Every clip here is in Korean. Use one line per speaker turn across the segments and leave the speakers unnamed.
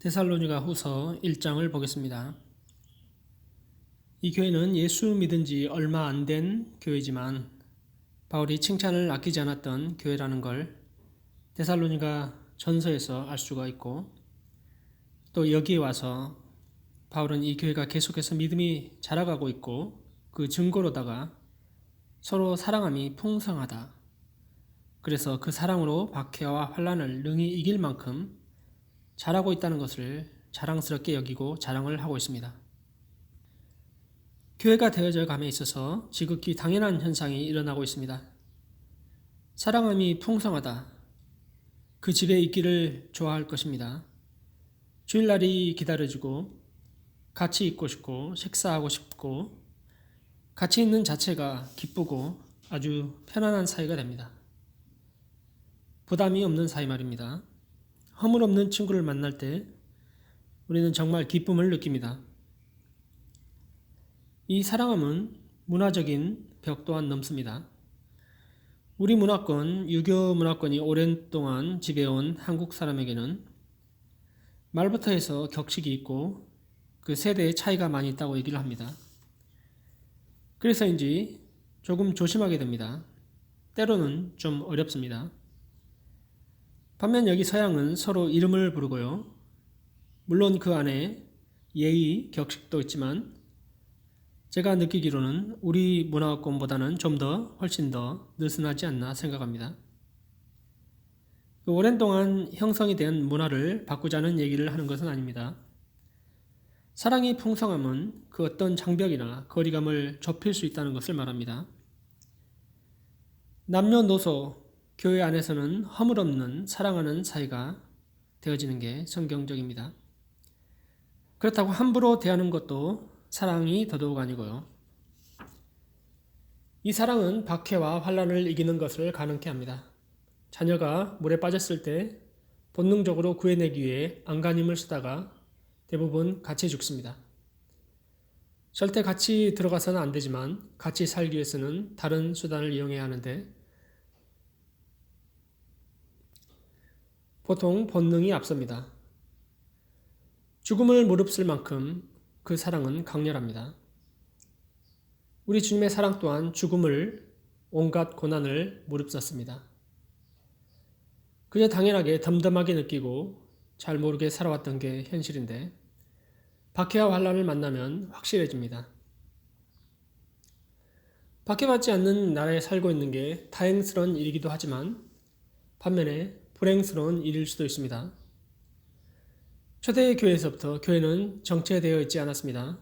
데살로니가 후서 1장을 보겠습니다. 이 교회는 예수 믿은 지 얼마 안 된 교회지만 바울이 칭찬을 아끼지 않았던 교회라는 걸 데살로니가 전서에서 알 수가 있고, 또 여기에 와서 바울은 이 교회가 계속해서 믿음이 자라가고 있고 그 증거로다가 서로 사랑함이 풍성하다. 그래서 그 사랑으로 박해와 환난을 능히 이길 만큼 잘하고 있다는 것을 자랑스럽게 여기고 자랑을 하고 있습니다. 교회가 되어져 감에 있어서 지극히 당연한 현상이 일어나고 있습니다. 사랑함이 풍성하다. 그 집에 있기를 좋아할 것입니다. 주일날이 기다려지고 같이 있고 싶고 식사하고 싶고 같이 있는 자체가 기쁘고 아주 편안한 사이가 됩니다. 부담이 없는 사이 말입니다. 허물 없는 친구를 만날 때 우리는 정말 기쁨을 느낍니다. 이 사랑함은 문화적인 벽 또한 넘습니다. 우리 문화권, 유교 문화권이 오랜 동안 지배해온 한국 사람에게는 말부터 해서 격식이 있고 그 세대의 차이가 많이 있다고 얘기를 합니다. 그래서인지 조금 조심하게 됩니다. 때로는 좀 어렵습니다. 반면 여기 서양은 서로 이름을 부르고요. 물론 그 안에 예의, 격식도 있지만 제가 느끼기로는 우리 문화권보다는 좀 더 훨씬 더 느슨하지 않나 생각합니다. 오랜 동안 형성이 된 문화를 바꾸자는 얘기를 하는 것은 아닙니다. 사랑이 풍성함은 그 어떤 장벽이나 거리감을 좁힐 수 있다는 것을 말합니다. 남녀노소, 교회 안에서는 허물 없는 사랑하는 사이가 되어지는 게 성경적입니다. 그렇다고 함부로 대하는 것도 사랑이 더더욱 아니고요. 이 사랑은 박해와 환난을 이기는 것을 가능케 합니다. 자녀가 물에 빠졌을 때 본능적으로 구해내기 위해 안간힘을 쓰다가 대부분 같이 죽습니다. 절대 같이 들어가서는 안 되지만 같이 살기 위해서는 다른 수단을 이용해야 하는데 보통 본능이 앞섭니다. 죽음을 무릅쓸 만큼 그 사랑은 강렬합니다. 우리 주님의 사랑 또한 죽음을, 온갖 고난을 무릅썼습니다. 그저 당연하게 덤덤하게 느끼고 잘 모르게 살아왔던 게 현실인데 박해와 환난을 만나면 확실해집니다. 박해받지 않는 나라에 살고 있는 게 다행스러운 일이기도 하지만 반면에 불행스러운 일일 수도 있습니다. 초대 교회에서부터 교회는 정체되어 있지 않았습니다.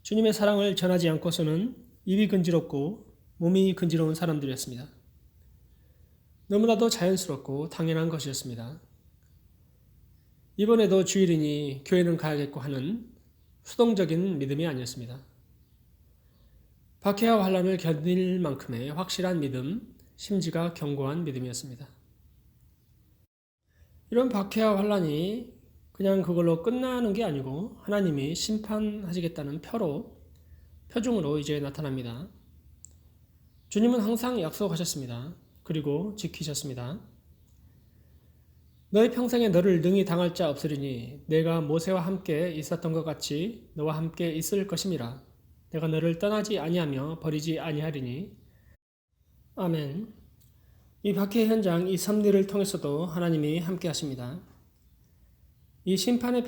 주님의 사랑을 전하지 않고서는 입이 근지럽고 몸이 근지러운 사람들이었습니다. 너무나도 자연스럽고 당연한 것이었습니다. 이번에도 주일이니 교회는 가야겠고 하는 수동적인 믿음이 아니었습니다. 박해와 환난을 견딜 만큼의 확실한 믿음, 심지가 견고한 믿음이었습니다. 이런 박해와 환난이 그냥 그걸로 끝나는 게 아니고 하나님이 심판하시겠다는 표중으로 이제 나타납니다. 주님은 항상 약속하셨습니다. 그리고 지키셨습니다. 너희 평생에 너를 능히 당할 자 없으리니 내가 모세와 함께 있었던 것 같이 너와 함께 있을 것임이라. 내가 너를 떠나지 아니하며 버리지 아니하리니. 아멘. 이 박해 현장, 이 섭리를 통해서도 하나님이 함께 하십니다. 이 심판의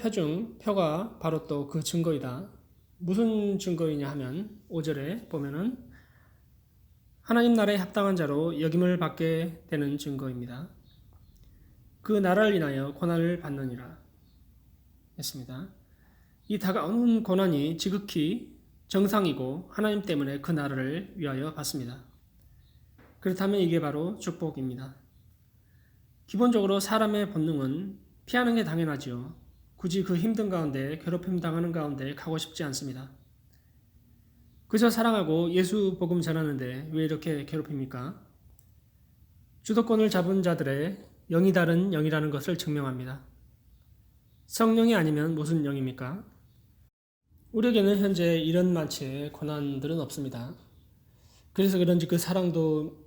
표가 바로 또 그 증거이다. 무슨 증거이냐 하면 5절에 보면은 하나님 나라에 합당한 자로 여김을 받게 되는 증거입니다. 그 나라를 인하여 고난을 받느니라 했습니다. 이 다가오는 고난이 지극히 정상이고 하나님 때문에 그 나라를 위하여 받습니다. 그렇다면 이게 바로 축복입니다. 기본적으로 사람의 본능은 피하는 게 당연하지요. 굳이 그 힘든 가운데 괴롭힘 당하는 가운데 가고 싶지 않습니다. 그저 사랑하고 예수 복음 전하는데 왜 이렇게 괴롭힙니까? 주도권을 잡은 자들의 영이 다른 영이라는 것을 증명합니다. 성령이 아니면 무슨 영입니까? 우리에게는 현재 이런 많지의 고난들은 없습니다. 그래서 그런지 그 사랑도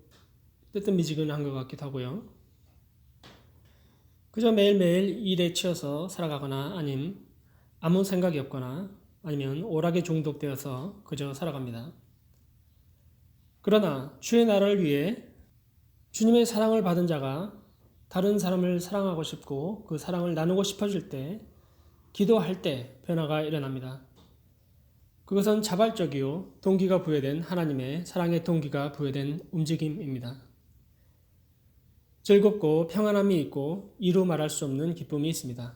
뜨뜻미지근한 것 같기도 하고요. 그저 매일매일 일에 치여서 살아가거나 아님 아무 생각이 없거나 아니면 오락에 중독되어서 그저 살아갑니다. 그러나 주의 나라를 위해 주님의 사랑을 받은 자가 다른 사람을 사랑하고 싶고 그 사랑을 나누고 싶어질 때, 기도할 때 변화가 일어납니다. 그것은 자발적이요 동기가 부여된 하나님의 사랑의 동기가 부여된 움직임입니다. 즐겁고 평안함이 있고 이루 말할 수 없는 기쁨이 있습니다.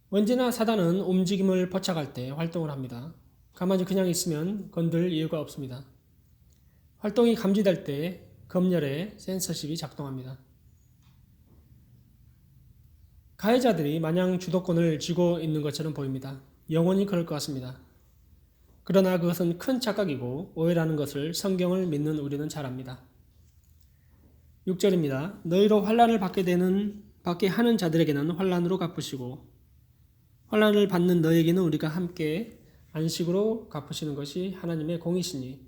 언제나 사단은 움직임을 포착할 때 활동을 합니다. 가만히 그냥 있으면 건들 이유가 없습니다. 활동이 감지될 때 검열의 센서십이 작동합니다. 가해자들이 마냥 주도권을 쥐고 있는 것처럼 보입니다. 영원히 그럴 것 같습니다. 그러나 그것은 큰 착각이고 오해라는 것을 성경을 믿는 우리는 잘 압니다. 6절입니다. 너희로 환난을 받게 하는 자들에게는 환난으로 갚으시고 환난을 받는 너에게는 우리가 함께 안식으로 갚으시는 것이 하나님의 공이시니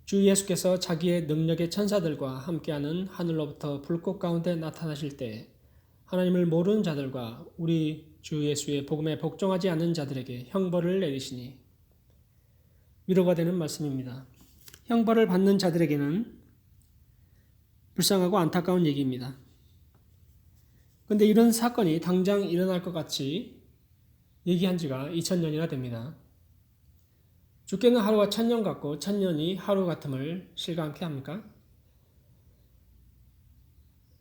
주 예수께서 자기의 능력의 천사들과 함께하는 하늘로부터 불꽃 가운데 나타나실 때 하나님을 모르는 자들과 우리 주 예수의 복음에 복종하지 않는 자들에게 형벌을 내리시니 위로가 되는 말씀입니다. 형벌을 받는 자들에게는 불쌍하고 안타까운 얘기입니다. 그런데 이런 사건이 당장 일어날 것 같이 얘기한 지가 2000년이나 됩니다. 주께는 하루가 1000년 같고 1000년이 하루 같음을 실감케 합니까?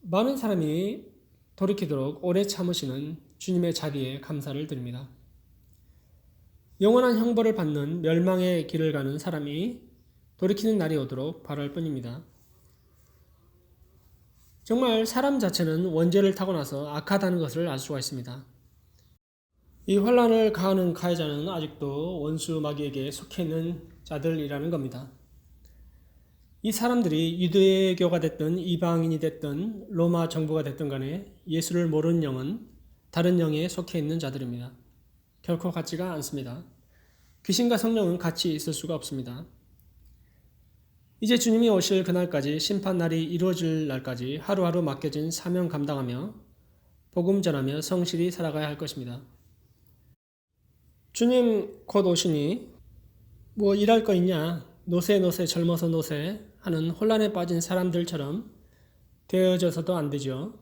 많은 사람이 돌이키도록 오래 참으시는 주님의 자비에 감사를 드립니다. 영원한 형벌을 받는 멸망의 길을 가는 사람이 돌이키는 날이 오도록 바랄 뿐입니다. 정말 사람 자체는 원죄를 타고나서 악하다는 것을 알 수가 있습니다. 이 환난을 가하는 가해자는 아직도 원수 마귀에게 속해 있는 자들이라는 겁니다. 이 사람들이 유대교가 됐든 이방인이 됐든 로마 정부가 됐든 간에 예수를 모르는 영은 다른 영에 속해 있는 자들입니다. 결코 같지가 않습니다. 귀신과 성령은 같이 있을 수가 없습니다. 이제 주님이 오실 그날까지 심판날이 이루어질 날까지 하루하루 맡겨진 사명 감당하며 복음 전하며 성실히 살아가야 할 것입니다. 주님 곧 오시니 뭐 일할 거 있냐, 노세 젊어서 노세 하는 혼란에 빠진 사람들처럼 되어져서도 안 되죠.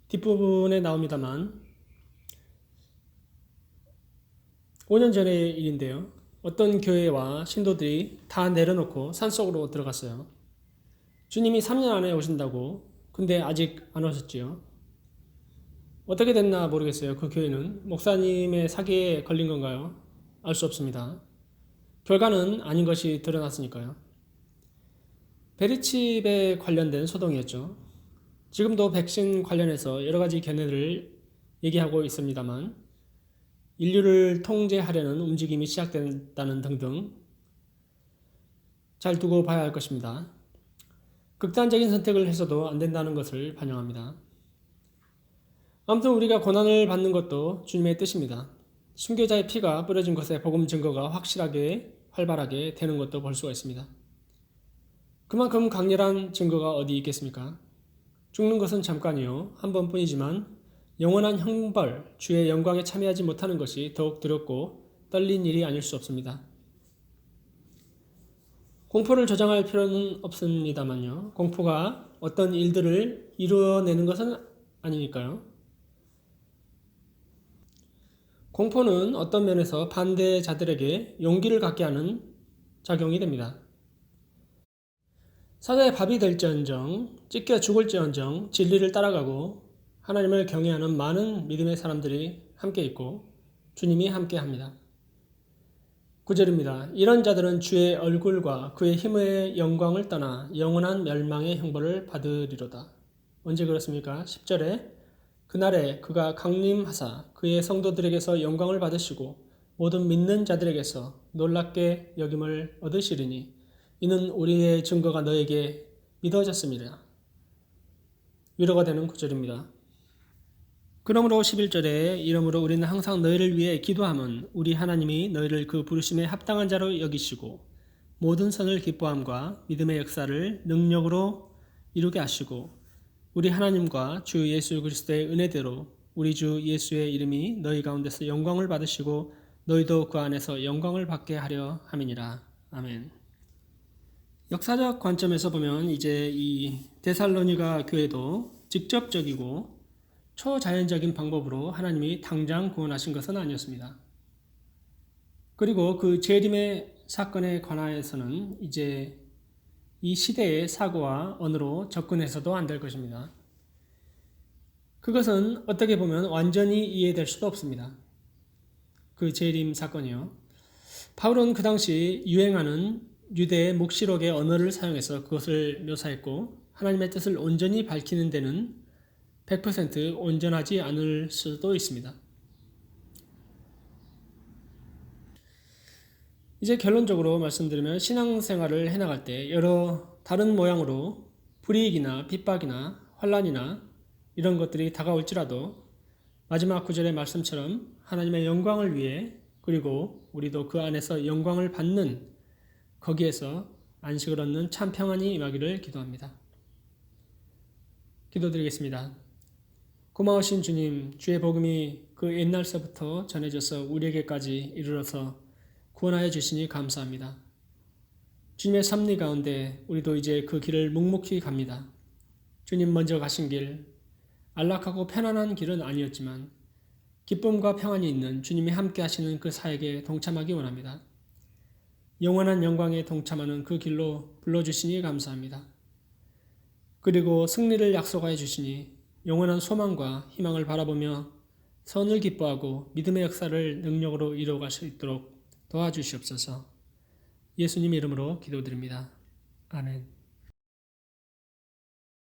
뒷부분에 나옵니다만 5년 전의 일인데요. 어떤 교회와 신도들이 다 내려놓고 산속으로 들어갔어요. 주님이 3년 안에 오신다고. 근데 아직 안 오셨지요. 어떻게 됐나 모르겠어요. 그 교회는 목사님의 사기에 걸린 건가요? 알 수 없습니다. 결과는 아닌 것이 드러났으니까요. 베리칩에 관련된 소동이었죠. 지금도 백신 관련해서 여러 가지 견해를 얘기하고 있습니다만 인류를 통제하려는 움직임이 시작된다는 등등 잘 두고 봐야 할 것입니다. 극단적인 선택을 해서도 안 된다는 것을 반영합니다. 아무튼 우리가 고난을 받는 것도 주님의 뜻입니다. 순교자의 피가 뿌려진 것에 복음 증거가 확실하게 활발하게 되는 것도 볼 수가 있습니다. 그만큼 강렬한 증거가 어디 있겠습니까? 죽는 것은 잠깐이요. 한 번뿐이지만 영원한 형벌, 주의 영광에 참여하지 못하는 것이 더욱 두렵고 떨린 일이 아닐 수 없습니다. 공포를 조장할 필요는 없습니다만요. 공포가 어떤 일들을 이루어내는 것은 아니니까요. 공포는 어떤 면에서 반대자들에게 용기를 갖게 하는 작용이 됩니다. 사자의 밥이 될지언정, 찢겨 죽을지언정 진리를 따라가고 하나님을 경외하는 많은 믿음의 사람들이 함께 있고 주님이 함께 합니다. 9절입니다. 이런 자들은 주의 얼굴과 그의 힘의 영광을 떠나 영원한 멸망의 형벌을 받으리로다. 언제 그렇습니까? 10절에 그날에 그가 강림하사 그의 성도들에게서 영광을 받으시고 모든 믿는 자들에게서 놀랍게 여김을 얻으시리니 이는 우리의 증거가 너에게 믿어졌습니다. 위로가 되는 구절입니다. 그러므로 11절에 이러므로 우리는 항상 너희를 위해 기도함은 우리 하나님이 너희를 그 부르심에 합당한 자로 여기시고 모든 선을 기뻐함과 믿음의 역사를 능력으로 이루게 하시고 우리 하나님과 주 예수 그리스도의 은혜대로 우리 주 예수의 이름이 너희 가운데서 영광을 받으시고 너희도 그 안에서 영광을 받게 하려 함이니라. 아멘. 역사적 관점에서 보면 이제 이 데살로니가 교회도 직접적이고 초자연적인 방법으로 하나님이 당장 구원하신 것은 아니었습니다. 그리고 그 재림의 사건에 관하여서는 이제 이 시대의 사고와 언어로 접근해서도 안 될 것입니다. 그것은 어떻게 보면 완전히 이해될 수도 없습니다. 그 재림 사건이요. 바울은 그 당시 유행하는 유대의 묵시록의 언어를 사용해서 그것을 묘사했고 하나님의 뜻을 온전히 밝히는 데는 100% 온전하지 않을 수도 있습니다. 이제 결론적으로 말씀드리면 신앙생활을 해나갈 때 여러 다른 모양으로 불이익이나 핍박이나 환난이나 이런 것들이 다가올지라도 마지막 구절의 말씀처럼 하나님의 영광을 위해 그리고 우리도 그 안에서 영광을 받는 거기에서 안식을 얻는 참 평안이 임하기를 기도합니다. 기도드리겠습니다. 고마우신 주님, 주의 복음이 그 옛날서부터 전해져서 우리에게까지 이르러서 구원하여 주시니 감사합니다. 주님의 섭리 가운데 우리도 이제 그 길을 묵묵히 갑니다. 주님 먼저 가신 길, 안락하고 편안한 길은 아니었지만 기쁨과 평안이 있는 주님이 함께 하시는 그 사역에 동참하기 원합니다. 영원한 영광에 동참하는 그 길로 불러주시니 감사합니다. 그리고 승리를 약속하여 주시니 영원한 소망과 희망을 바라보며 선을 기뻐하고 믿음의 역사를 능력으로 이루어갈 수 있도록 도와주시옵소서. 예수님 이름으로 기도드립니다. 아멘.